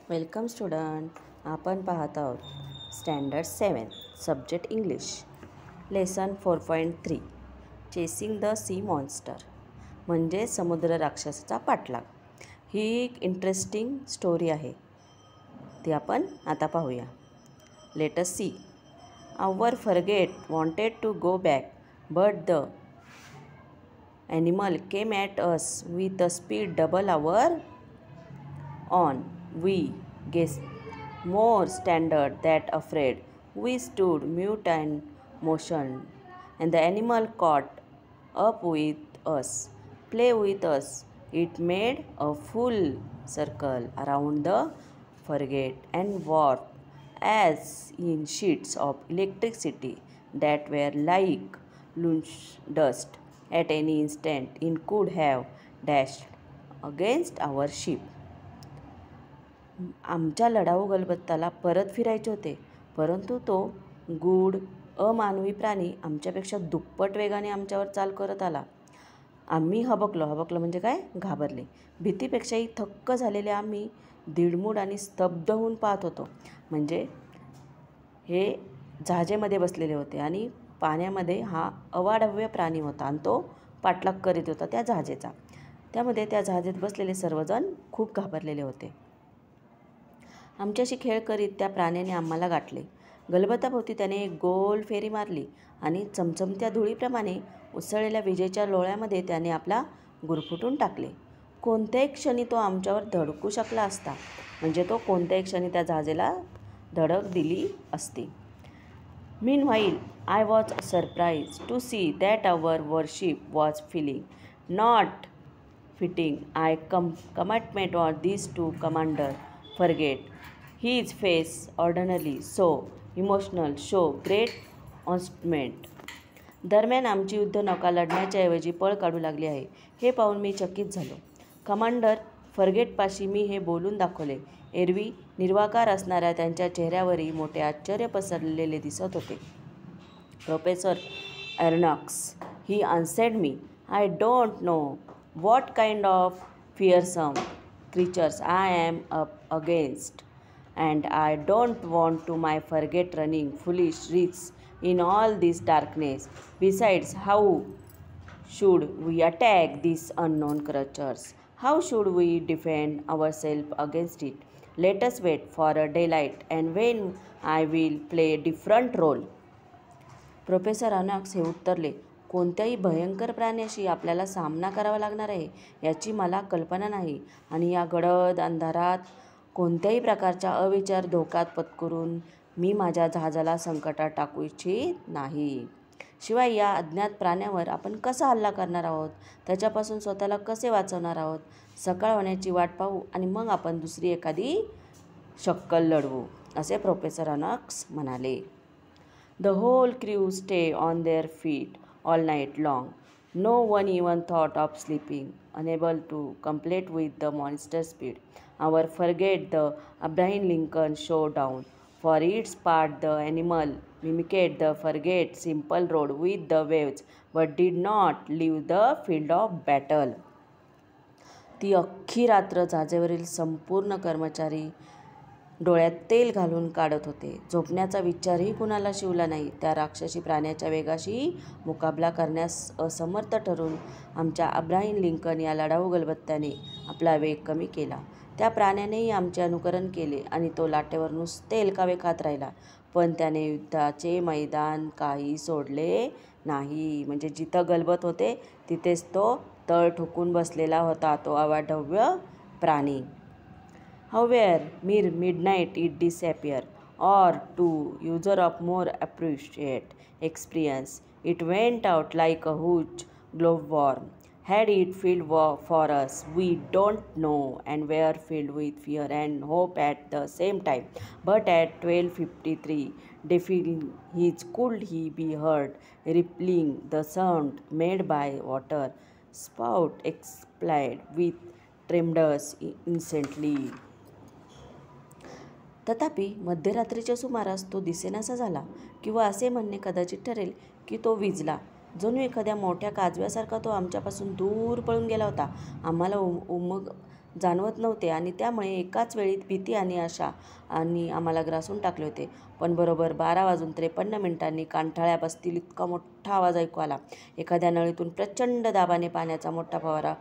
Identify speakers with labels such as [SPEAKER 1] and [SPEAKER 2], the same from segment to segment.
[SPEAKER 1] Welcome student. आपण पाहत आहोत standard 7 subject English lesson 4.3 chasing the sea monster म्हणजे समुद्र राक्षसाचा पाठलाग. ही एक इंटरेस्टिंग स्टोरी आहे, ती आपण आता पाहूया. Let us see. Our frigate wanted to go back but the animal came at us with a speed double our own. We guessed more standard than afraid. We stood mute and motioned, and the animal caught up with us, play with us. It made a full circle around the frigate and warped as in sheets of electricity that were like lunch dust. At any instant, it could have dashed against our ship. आमच्या लढाऊ गलबत्ताला परत फिरायचे होते, परंतु तो गूढ अमानवी प्राणी आमच्यापेक्षा दुप्पट वेगाने आमच्यावर चाल करत आला. आम्ही हबकलो म्हणजे काय, घाबरले. भीतीपेक्षाही थक्क झालेले आम्ही दीडमूड आणि स्तब्ध होऊन पाहत होतो. म्हणजे हे जहाजेमध्ये बसलेले होते आणि पाण्यामध्ये हा अवाढव्य प्राणी होता आणि तो पाठलाग करीत होता त्या जहाजेचा. त्यामध्ये त्या जहाजात बसलेले सर्वजण खूप घाबरलेले होते. आमच्याशी खेळ करीत त्या प्राण्याने आम्हाला गाठले. गलबताभोवती त्याने एक गोल फेरी मारली आणि चमचमत्या धुळीप्रमाणे उसळलेल्या विजेच्या लोळ्यामध्ये त्याने आपला गुरफुटून टाकले. कोणत्याही क्षणी तो आमच्यावर धडकू शकला असता, म्हणजे तो कोणत्याही क्षणी त्या जहाजाला धडक दिली असती. Meanwhile, I was surprised to see that our warship was feeling not fitting. I commitment on these two commander forget. His face ordinarily so emotional, show great astonishment. दरम्यान आमची युद्धनौका लढण्याच्या ऐवजी पळ काढू लागली आहे हे पाहून मी चकित झालो. कमांडर फरगेटपाशी मी हे बोलून दाखवले. एरवी निर्वाकार असणाऱ्या त्यांच्या चेहऱ्यावरही मोठे आश्चर्य पसरलेले दिसत होते. प्रोफेसर एर्नॉक्स, ही answered me. I don't know what kind of fearsome creatures I am up against, and I don't want to my forget running foolish risks in all this darkness. Besides, how should we attack these unknown creatures? How should we defend ourselves against it? Let us wait for a daylight, and when I will play a different role. Professor Ernaux हे उत्तरले, कोणत्याही भयंकर प्राण्याशी आपल्याला सामना करावा लागणार आहे याची मला कल्पना नाही, आणि या गडद अंधारात कोणत्याही प्रकारच्या अविचार धोक्यात पत्करून मी माझ्या जहाजाला संकटात टाकू इच्छित नाही. शिवाय या अज्ञात प्राण्यावर आपण कसा हल्ला करणार आहोत, त्याच्यापासून स्वतःला कसे वाचवणार आहोत. सकाळ होण्याची वाट पाहू आणि मग आपण दुसरी एखादी शक्कल लढवू, असे प्रोफेसर अनॉक्स म्हणाले. The whole crew stayed on their feet all night long. No one even thought of sleeping, unable to compete with the monster's speed. Our frigate, the Abraham Lincoln, showed down. For its part, the animal mimicked the frigate's simple rode with the waves, but did not leave the field of battle. ती अख्खी रात्र जहाजावरील संपूर्ण कर्मचारी डोळ्यात तेल घालून काढत होते. झोपण्याचा विचारही कुणाला शिवला नाही. त्या राक्षसी प्राण्याच्या वेगाशी मुकाबला करण्यास असमर्थ ठरून आमच्या अब्राहिम लिंकन या लढाऊ गलबत्त्याने आपला वेग कमी केला. त्या प्राण्यानेही आमचे अनुकरण केले आणि तो लाटेवर नुसते एलकावे खात राहिला, पण त्याने युद्धाचे मैदान काही सोडले नाही. म्हणजे जिथं गलबत होते तिथेच तो तळ ठोकून बसलेला होता, तो अवाढव्य प्राणी. However, near midnight it disappeared, or to user of more appropriate experience, it went out like a huge glowworm. Had it filled for us, we don't know, and were filled with fear and hope at the same time. But at 12:53, deafening his could he be heard rippling the sound made by water spout exploded with tremendous instantly. तथापि मध्यरात्रीच्या सुमारास तो दिसेनासा झाला, किंवा असे म्हणणे कदाचित ठरेल की तो विझला. जणू एखाद्या मोठ्या काजव्यासारखा तो आमच्यापासून दूर पळून गेला होता. आम्हाला जाणवत नव्हते आणि त्यामुळे एकाच वेळी भीती आणि आशा आणि आम्हाला ग्रासून टाकले होते. पण बरोबर 12:53 कानठळ्या बसतील इतका मोठा आवाज ऐकू आला. एखाद्या नळीतून प्रचंड दाबाने पाण्याचा मोठा फवारा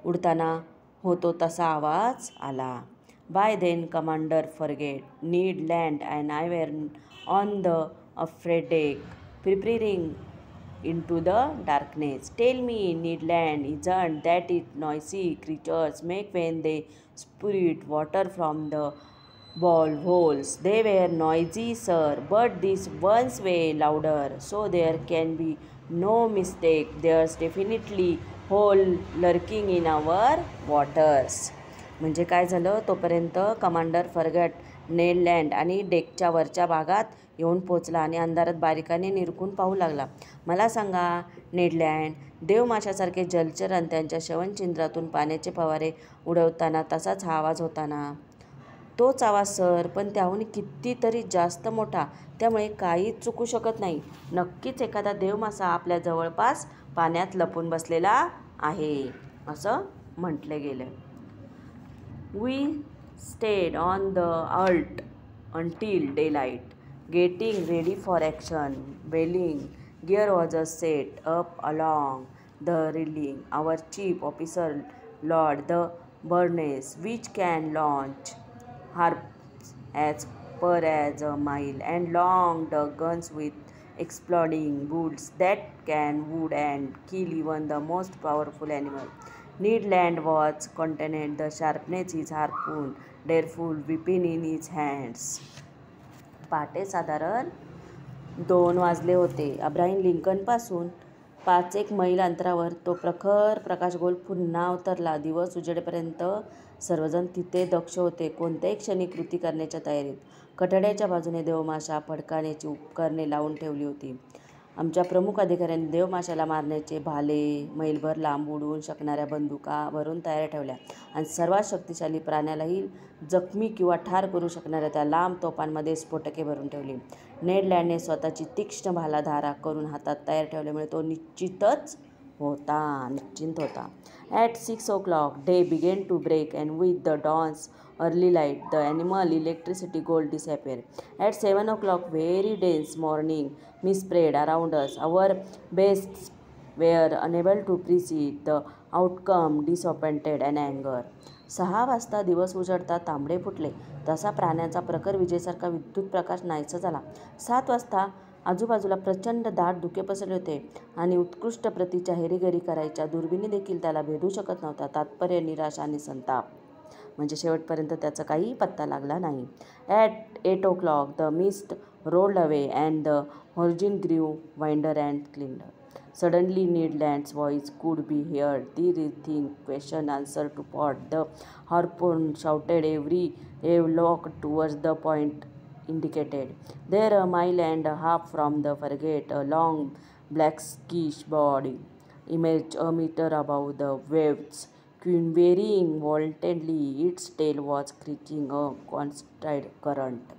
[SPEAKER 1] उडताना होतो तसा आवाज आला. By then commander frigate need land and I were on the afraid deck preparing into the darkness. Tell me, Needland, isn't that it noisy creatures make when they spurt water from the valve holes? They were noisy, sir, but these ones way louder, so there can be no mistake. There's definitely hole lurking in our waters. म्हणजे काय झालं, तोपर्यंत commander फरगट नेडलँड आणि डेकच्या वरच्या भागात येऊन पोचला आणि अंधारात बारीकाने निरखून पाहू लागला. मला सांगा नेडलँड, देवमाशासारखे जलचर आणि त्यांच्या श्रवणचिंद्रातून पाण्याचे फवारे उडवताना तसाच हा आवाज होता ना? तोच आवाज सर, पण त्याहून कितीतरी जास्त मोठा, त्यामुळे काहीच चुकू शकत नाही. नक्कीच एखादा देवमासा आपल्या जवळपास पाण्यात लपून बसलेला आहे असं म्हटलं गेलं. We stayed on the alert until daylight, getting ready for action. Bailing gear was set up along the railing. Our chief officer Lord the Burness, which can launch harps as far as a mile and long the guns with exploding bullets that can wound and kill even the most powerful animal. Needland was content, the sharpness his harpoon, dareful weapon in his hands. पहाटे साधारण 2 वाजले होते. अब्राहिम लिंकनपासून 5-1 मैल अंतरावर तो प्रखर प्रकाशगोल पुन्हा अवतरला. दिवस उजेडेपर्यंत सर्वजण तिथे दक्ष होते, कोणत्याही क्षणी कृती करण्याच्या तयारीत. कठड्याच्या बाजूने देवमाशा फडकाण्याची उपकरणे लावून ठेवली होती. आमच्या प्रमुख अधिकाऱ्यांनी देवमाशाला मारण्याचे भाले, मैलभर लांब उडवू शकणाऱ्या बंदुका भरून तयार ठेवल्या आणि सर्वात शक्तिशाली प्राण्यालाही जखमी किंवा ठार करू शकणाऱ्या त्या लांब तोफांमध्ये स्फोटके भरून ठेवली. नेडलँडने स्वतःची तीक्ष्ण भाला धारा करून हातात तयार ठेवल्यामुळे तो निश्चिंत होता. At 6 o'clock, day began to break, and with the dawn's early light, the animal electricity gold disappeared. At 7 o'clock, very dense morning mist spread around us. Our beasts were unable to perceive the outcome, disappointed and anger. 6 वाजता दिवस उजडता तांबडे फुटले, तसा प्राण्याचा प्रखर विजेसारखा विद्युत प्रकाश नाहीसा झाला. 7 वाजता आजूबाजूला प्रचंड दाट धुके पसरले होते आणि उत्कृष्ट प्रतीच्या हेरीगरी करायच्या दुर्बिणी देखील त्याला भेदू शकत नव्हता. तात्पर्य निराशा आणि संताप, म्हणजे शेवटपर्यंत त्याचा काही पत्ता लागला नाही. At 8 o'clock, the mist rolled away and the horizon grew wider and clearer. Suddenly Needland's voice could be heard. The rhythmic question-answer to pot. The harpoon shouted every lock towards the point indicated. There, a mile and a half from the frigate, a long blackish body emerged a meter above the waves, quivering violently. Its tail was creaking a constant current.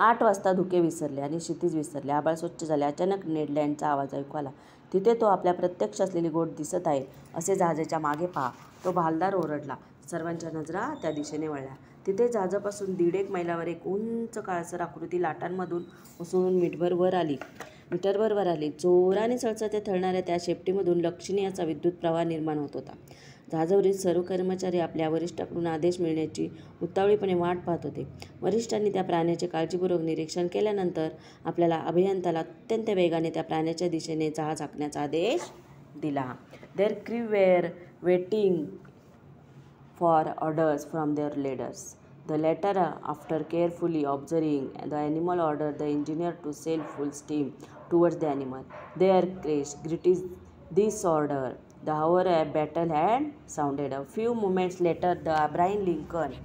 [SPEAKER 1] 8 वाजता धुके विसरले आणि क्षितिज विसरले. आभाळ स्वच्छ झाले. अचानक नेडलँडचा आवाज ऐकू आला. तिथे तो आपल्या प्रत्यक्ष असलेली गोट दिसत आहे असे जहाजाच्या मागे पहा. तो भालदार ओरडला. सर्वांच्या नजरा त्या दिशेने वळल्या. तिथे जहाजापासून 1.5 मैलावर एक उंच काळसर आकृती लाटांमधून उसळून मीटरभर वर आली. जोराने सळसळते थळणाऱ्या त्या शेपटीमधून लक्षणीय असा विद्युत प्रवाह निर्माण होत होता. जहाजावरील सर्व कर्मचारी आपल्या वरिष्ठाकडून आदेश मिळण्याची उतावळीपणे वाट पाहत होते. वरिष्ठांनी त्या प्राण्याचे काळजीपूर्वक निरीक्षण केल्यानंतर आपल्याला अभियंत्याला अत्यंत वेगाने त्या प्राण्याच्या दिशेने जहाज हाकण्याचा आदेश दिला. Their crew were waiting for orders from their leaders. The latter, after carefully observing the animal, ordered the engineer to sail full steam towards the animal. Their greeted this order. The hour of battle had sounded. A few moments later, the Abraham Lincoln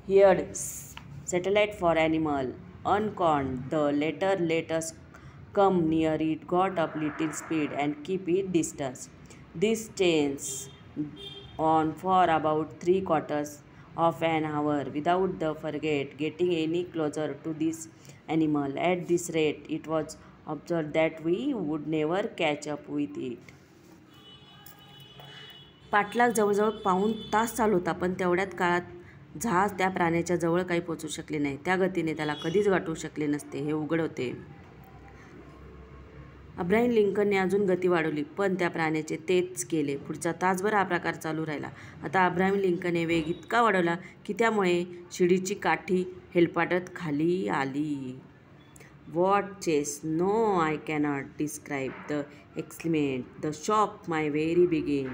[SPEAKER 1] heard satellite for animal. Uncorned, the latter let us come near it, got up little speed, and keep it distance. This chance on for about 3/4 of an hour without the frigate getting any closer to this animal. At this rate, it was observed that we would never catch up with it. पाठलाग जवळजवळ पाऊण तास चालू होता, पण तेवढ्यात काळात जहाज त्या प्राण्याच्या जवळ काही पोचू शकले नाही. त्या गतीने त्याला कधीच गाठू शकले नसते हे उघड होते. अब्राहम लिंकनने अजून गती वाढवली, पण त्या प्राण्याचे तेच केले. पुढचा तासभर हा प्रकार चालू राहिला. आता अब्राहम लिंकनने वेग इतका वाढवला की त्यामुळे शिडीची काठी हेलपाटत खाली आली. "What chase? No, I cannot describe the excitement, the shock, my very being.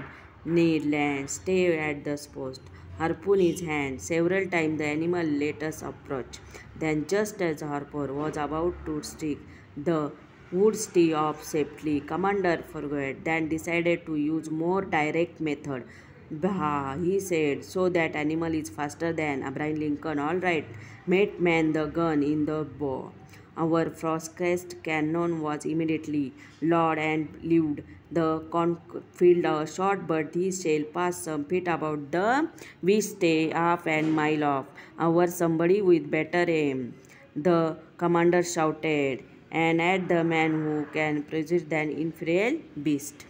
[SPEAKER 1] Ned Land stayed at the post, harpoon in his hand. Several times the animal let us approach. Then, just as the harpoon was about to strike the would stay off safely, Commander forgot, then decided to use more direct method. Bah, he said, so that animal is faster than Abraham Lincoln. All right, mate, man the gun in the bow. Our Frostcrest cannon was immediately lowered and loaded. The conch fired a shot, but his shell passed some feet above the which stay half a mile off. Our somebody with better aim, the commander shouted, and at the man who can resist than inferior beast.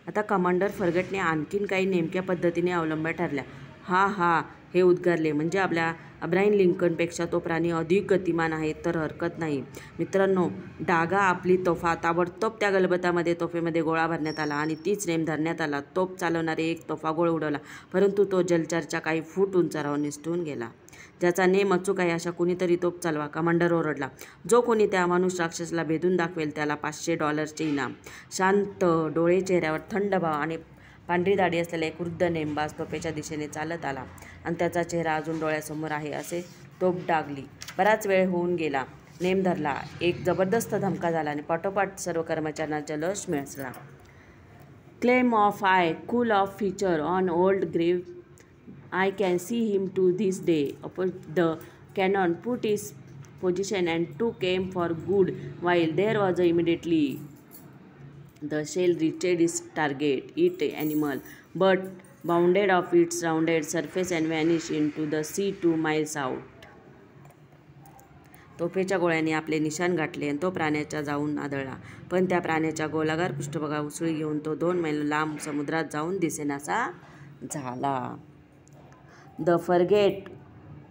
[SPEAKER 1] आता commander फर्गटने आणखीन काही नेमक्या पद्धतीने अवलंब्या ठरल्या. हा हे उद्गारले, म्हणजे आपल्या अब्राहम लिंकनपेक्षा तो प्राणी अधिक गतिमान आहे तर हरकत नाही. मित्रांनो, डागा आपली तोफा ताबडतोब त्या गलबतामध्ये तोफेमध्ये गोळा भरण्यात आला आणि तीच नेम धरण्यात आला. तोफ चालवणारे एक तोफागोळ उडवला, परंतु तो जलचरच्या काही फूट उंचारावर निसटून गेला. ज्याचा नेम अचूक आहे अशा कुणीतरी तोफ चालवा, कमांडर ओरडला. जो कोणी त्या माणूस राक्षसाला भेदून दाखवेल त्याला $500 इनाम. शांत डोळे, चेहऱ्यावर थंड भाव आणि पांढरी दाढी असलेला एक वृद्ध नेमबाज तोफेच्या दिशेने चालत आला आणि त्याचा चेहरा अजून डोळ्यासमोर आहे असे तोफ डागली. बराच वेळ होऊन गेला. नेम धरला. एक जबरदस्त धमका झाला आणि पाठोपाठ सर्व कर्मचाऱ्यांना जल्लोष मिसळला. Claim of I, cool off feature on old ग्रेव. I can see him to this day. The cannon put his position and took aim for good, while there was immediately the shell reached its target. It animal, but bounded off its rounded surface and vanished into the sea 2 miles out. तोफेच्या गोळ्याने आपले निशाण गाठले आणि तो प्राण्याच्या जाऊन आदळला, पण त्या प्राण्याच्या गोलाकार पृष्ठभागावर उसळी घेऊन तो 2 मैल लांब समुद्रात जाऊन दिसेनासा झाला. The frigate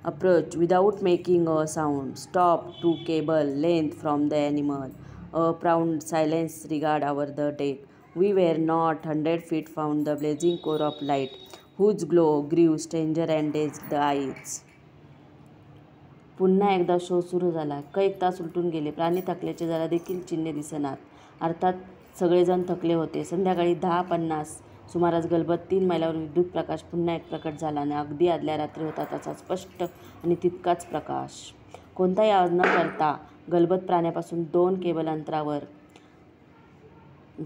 [SPEAKER 1] approached without making a sound, stopped 2 cable length from the animal. A profound silence regarded over the deck. We were not 100 feet from the blazing core of light, whose glow grew stranger and dazed the eyes. पुन्हा एकदा शोध सुरू झाला. कैक तास उलटून गेले. प्राणी थकल्याचे जरा देखील चिन्हे दिसेनात. अर्थात सगळेजण थकले होते. संध्याकाळी 10:50 सुमारास गलबत 3 मैलावर विद्युत प्रकाश पुन्हा एक प्रकट झाला आणि अगदी आदल्या रात्री होता तसा स्पष्ट आणि तितकाच प्रकाश. कोणताही आवाज न करता गलबत प्राण्यापासून 2 केबल अंतरावर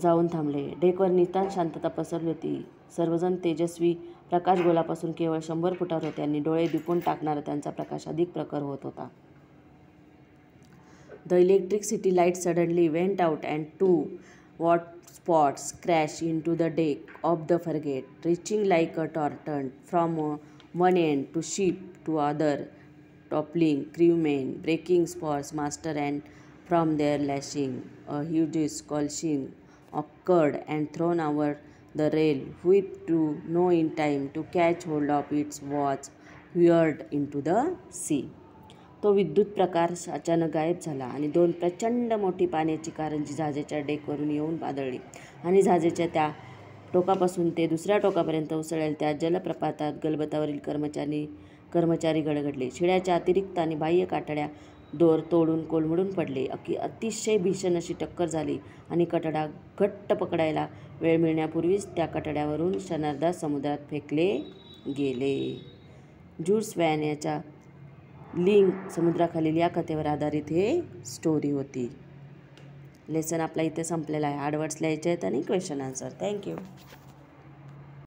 [SPEAKER 1] जाऊन थांबले. डेकवर नितांत शांतता पसरली होती. सर्वजण तेजस्वी प्रकाशगोलापासून केवळ 100 फुटावर होते आणि डोळे दिपून टाकणारा त्यांचा प्रकाश अधिक प्रखर होत होता. The electricity light suddenly went out and 2 white spots crashed into the deck of the frigate, reaching like a torrent from one end to ship to other, toppling crewmen, breaking spars, master, and from their lashing, a huge squelching occurred and thrown over the rail, which to no in time to catch hold of its was whirled into the sea. तो विद्युत प्रकाश अचानक गायब झाला आणि 2 प्रचंड मोठी पाण्याची कारंजी जहाजाच्या डेकवरून येऊन आदळली आणि जहाजाच्या त्या टोकापासून ते दुसऱ्या टोकापर्यंत उसळलेल्या त्या जलप्रपातात गलबतावरील कर्मचारी गडगडले. शिड्याच्या अतिरिक्त आणि बाह्य कातड्या दोर तोडून कोलमडून पडले. अतिशय भीषण अशी टक्कर झाली आणि कठडा घट्ट पकडायला वेळ मिळण्यापूर्वीच त्या कठड्यावरून क्षणार्धात समुद्रात फेकले गेले. ज्यूल्स व्हर्न याच्या लिंक समुद्राखालील या कथेवर आधारित हे स्टोरी होती. लेसन आपला इथे संपलेला आहे. हार्ड वर्ड्स लिहायचे आहेत आणि क्वेश्चन आन्सर. थँक्यू.